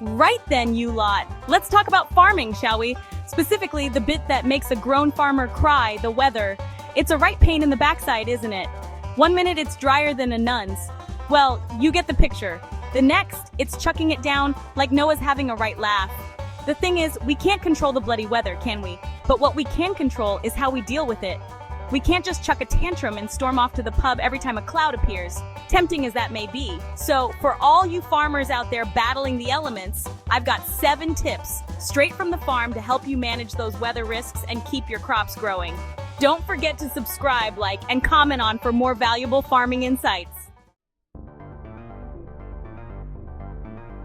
Right then, you lot. Let's talk about farming, shall we? Specifically, the bit that makes a grown farmer cry, the weather. It's a right pain in the backside, isn't it? One minute it's drier than a nun's. Well, you get the picture. The next, it's chucking it down like Noah's having a right laugh. The thing is, we can't control the bloody weather, can we? But what we can control is how we deal with it. We can't just chuck a tantrum and storm off to the pub every time a cloud appears, tempting as that may be. So, for all you farmers out there battling the elements, I've got 7 tips straight from the farm to help you manage those weather risks and keep your crops growing. Don't forget to subscribe, like, and comment on for more valuable farming insights.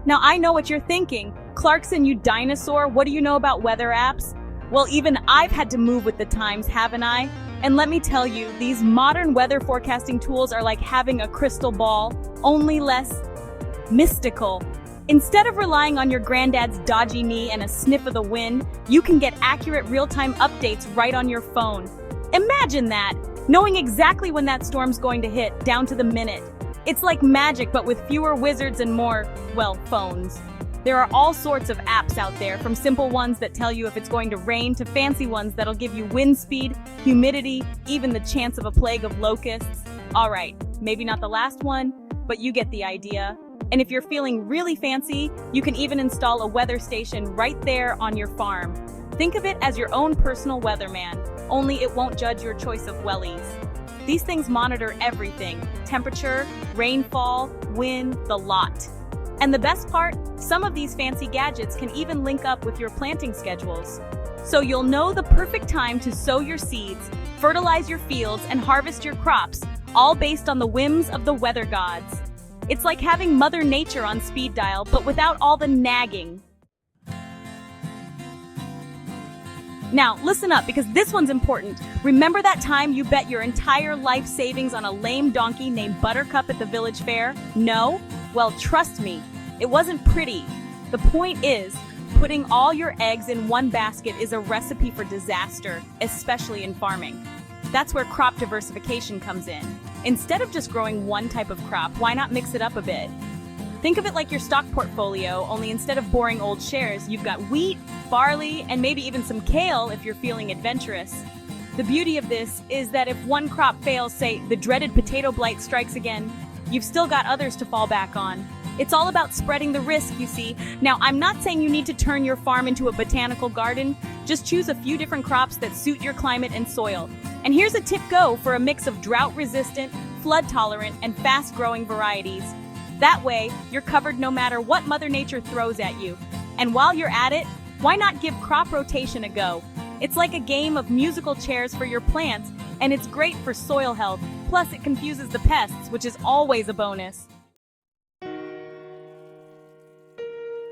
Now, I know what you're thinking. Clarkson, you dinosaur, what do you know about weather apps? Well, even I've had to move with the times, haven't I? And let me tell you, these modern weather forecasting tools are like having a crystal ball, only less mystical. Instead of relying on your granddad's dodgy knee and a sniff of the wind, you can get accurate real-time updates right on your phone. Imagine that, knowing exactly when that storm's going to hit, down to the minute. It's like magic, but with fewer wizards and more, well, phones. There are all sorts of apps out there, from simple ones that tell you if it's going to rain to fancy ones that'll give you wind speed, humidity, even the chance of a plague of locusts. Alright, maybe not the last one, but you get the idea. And if you're feeling really fancy, you can even install a weather station right there on your farm. Think of it as your own personal weatherman, only it won't judge your choice of wellies. These things monitor everything: temperature, rainfall, wind, the lot. And the best part, some of these fancy gadgets can even link up with your planting schedules. So you'll know the perfect time to sow your seeds, fertilize your fields, and harvest your crops, all based on the whims of the weather gods. It's like having Mother Nature on speed dial, but without all the nagging. Now, listen up, because this one's important. Remember that time you bet your entire life savings on a lame donkey named Buttercup at the village fair? No? Well, trust me, it wasn't pretty. The point is, putting all your eggs in one basket is a recipe for disaster, especially in farming. That's where crop diversification comes in. Instead of just growing one type of crop, why not mix it up a bit? Think of it like your stock portfolio, only instead of boring old shares, you've got wheat, barley, and maybe even some kale if you're feeling adventurous. The beauty of this is that if one crop fails, say the dreaded potato blight strikes again, you've still got others to fall back on. It's all about spreading the risk, you see. Now, I'm not saying you need to turn your farm into a botanical garden. Just choose a few different crops that suit your climate and soil. And here's a tip go for a mix of drought-resistant, flood-tolerant, and fast-growing varieties. That way, you're covered no matter what Mother Nature throws at you. And while you're at it, why not give crop rotation a go? It's like a game of musical chairs for your plants, and it's great for soil health. Plus, it confuses the pests, which is always a bonus.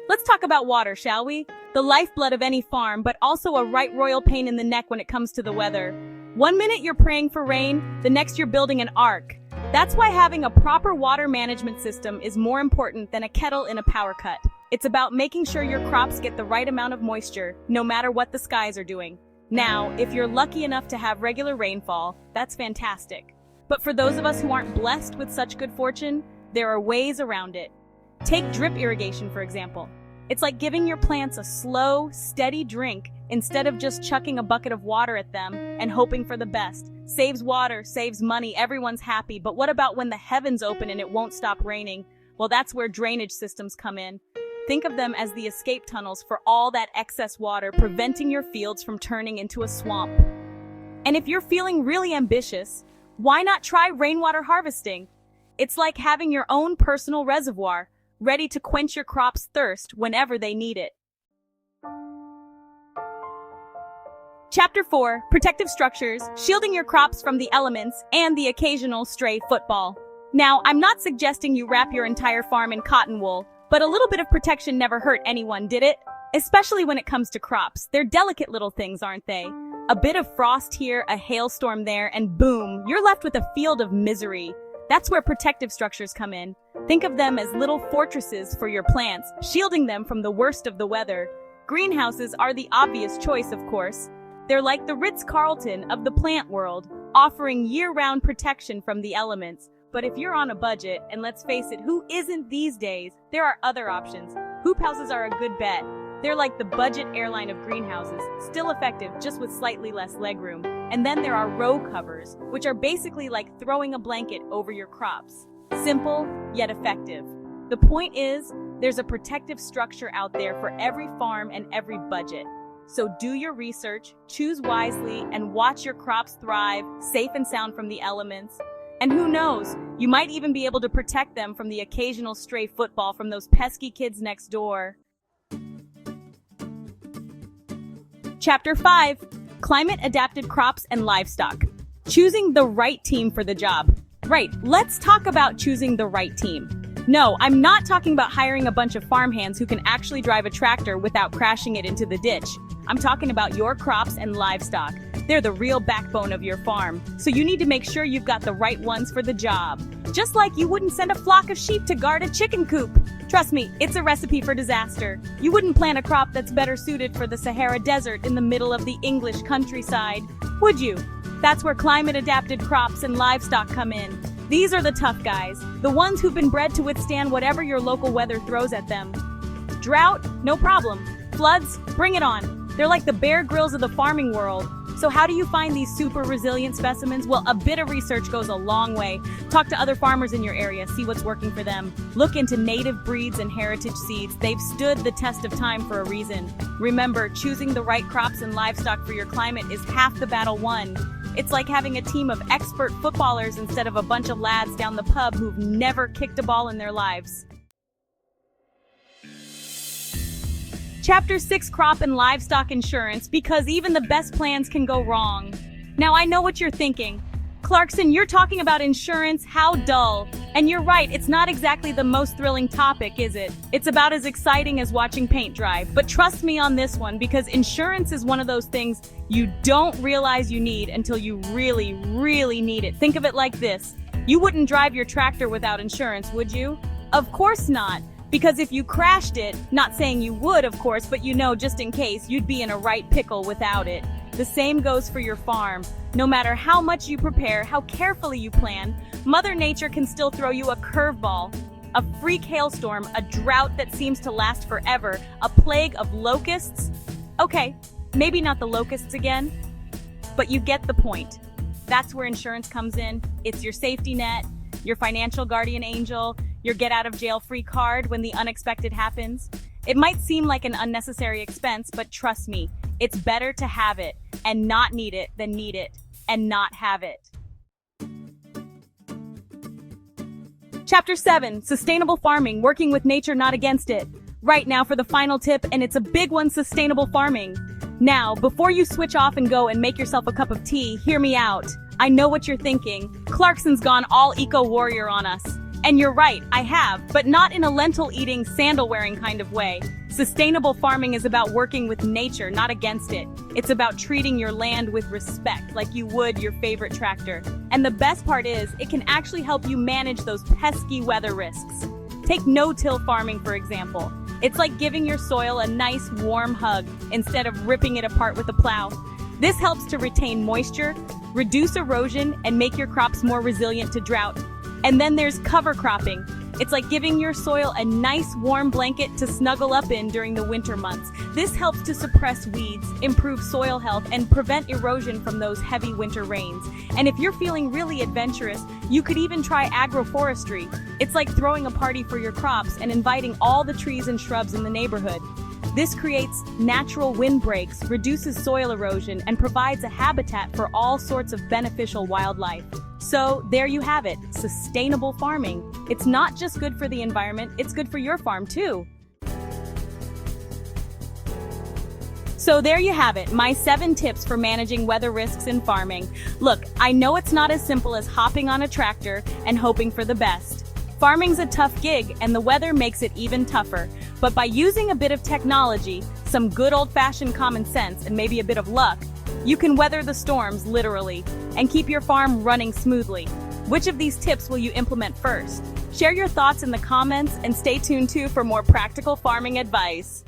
Let's talk about water, shall we? The lifeblood of any farm, but also a right royal pain in the neck when it comes to the weather. One minute you're praying for rain, the next you're building an ark. That's why having a proper water management system is more important than a kettle in a power cut. It's about making sure your crops get the right amount of moisture, no matter what the skies are doing. Now, if you're lucky enough to have regular rainfall, that's fantastic. But for those of us who aren't blessed with such good fortune, there are ways around it. Take drip irrigation, for example. It's like giving your plants a slow, steady drink instead of just chucking a bucket of water at them and hoping for the best. Saves water, saves money, everyone's happy. But what about when the heavens open and it won't stop raining? Well, that's where drainage systems come in. Think of them as the escape tunnels for all that excess water, preventing your fields from turning into a swamp. And if you're feeling really ambitious, why not try rainwater harvesting? It's like having your own personal reservoir, ready to quench your crop's thirst whenever they need it. Chapter 4, Protective Structures, Shielding Your Crops from the Elements and the Occasional Stray Football. Now, I'm not suggesting you wrap your entire farm in cotton wool, but a little bit of protection never hurt anyone, did it? Especially when it comes to crops. They're delicate little things, aren't they? A bit of frost here, a hailstorm there, and boom, you're left with a field of misery. That's where protective structures come in. Think of them as little fortresses for your plants, shielding them from the worst of the weather. Greenhouses are the obvious choice, of course. They're like the Ritz-Carlton of the plant world, offering year-round protection from the elements. But if you're on a budget, and let's face it, who isn't these days, there are other options. Hoop houses are a good bet. They're like the budget airline of greenhouses, still effective, just with slightly less legroom. And then there are row covers, which are basically like throwing a blanket over your crops. Simple, yet effective. The point is, there's a protective structure out there for every farm and every budget. So do your research, choose wisely, and watch your crops thrive, safe and sound from the elements. And who knows, you might even be able to protect them from the occasional stray football from those pesky kids next door. Chapter 5. Climate-adapted crops and livestock. Choosing the right team for the job. Right, let's talk about choosing the right team. No, I'm not talking about hiring a bunch of farmhands who can actually drive a tractor without crashing it into the ditch. I'm talking about your crops and livestock. They're the real backbone of your farm, so you need to make sure you've got the right ones for the job. Just like you wouldn't send a flock of sheep to guard a chicken coop. Trust me, it's a recipe for disaster. You wouldn't plant a crop that's better suited for the Sahara Desert in the middle of the English countryside, would you? That's where climate-adapted crops and livestock come in. These are the tough guys, the ones who've been bred to withstand whatever your local weather throws at them. Drought? No problem. Floods? Bring it on. They're like the Bear Grylls of the farming world. So how do you find these super resilient specimens? Well, a bit of research goes a long way. Talk to other farmers in your area, see what's working for them. Look into native breeds and heritage seeds. They've stood the test of time for a reason. Remember, choosing the right crops and livestock for your climate is half the battle won. It's like having a team of expert footballers instead of a bunch of lads down the pub who've never kicked a ball in their lives. Chapter 6. Crop and Livestock Insurance, because even the best plans can go wrong. Now I know what you're thinking. Clarkson, you're talking about insurance? How dull. And you're right, it's not exactly the most thrilling topic, is it? It's about as exciting as watching paint dry. But trust me on this one, because insurance is one of those things you don't realize you need until you really, really need it. Think of it like this. You wouldn't drive your tractor without insurance, would you? Of course not. Because if you crashed it, not saying you would, of course, but you know, just in case, you'd be in a right pickle without it. The same goes for your farm. No matter how much you prepare, how carefully you plan, Mother Nature can still throw you a curveball. A freak hailstorm, a drought that seems to last forever, a plague of locusts. Okay, maybe not the locusts again, but you get the point. That's where insurance comes in. It's your safety net, your financial guardian angel, your get-out-of-jail-free card when the unexpected happens. It might seem like an unnecessary expense, but trust me, it's better to have it and not need it than need it and not have it. Chapter 7. Sustainable farming, working with nature, not against it. Right now for the final tip, and it's a big one: sustainable farming. Now, before you switch off and go and make yourself a cup of tea, hear me out. I know what you're thinking. Clarkson's gone all eco-warrior on us. And you're right, I have, but not in a lentil-eating, sandal-wearing kind of way. Sustainable farming is about working with nature, not against it. It's about treating your land with respect, like you would your favorite tractor. And the best part is, it can actually help you manage those pesky weather risks. Take no-till farming, for example. It's like giving your soil a nice, warm hug instead of ripping it apart with a plow. This helps to retain moisture, reduce erosion, and make your crops more resilient to drought. And then there's cover cropping. It's like giving your soil a nice warm blanket to snuggle up in during the winter months. This helps to suppress weeds, improve soil health, and prevent erosion from those heavy winter rains. And if you're feeling really adventurous, you could even try agroforestry. It's like throwing a party for your crops and inviting all the trees and shrubs in the neighborhood. This creates natural windbreaks, reduces soil erosion, and provides a habitat for all sorts of beneficial wildlife. So there you have it, sustainable farming. It's not just good for the environment, it's good for your farm too. So there you have it, my 7 tips for managing weather risks in farming. Look, I know it's not as simple as hopping on a tractor and hoping for the best. Farming's a tough gig, and the weather makes it even tougher. But by using a bit of technology, some good old-fashioned common sense, and maybe a bit of luck, you can weather the storms, literally, and keep your farm running smoothly. Which of these tips will you implement first? Share your thoughts in the comments, and stay tuned too for more practical farming advice.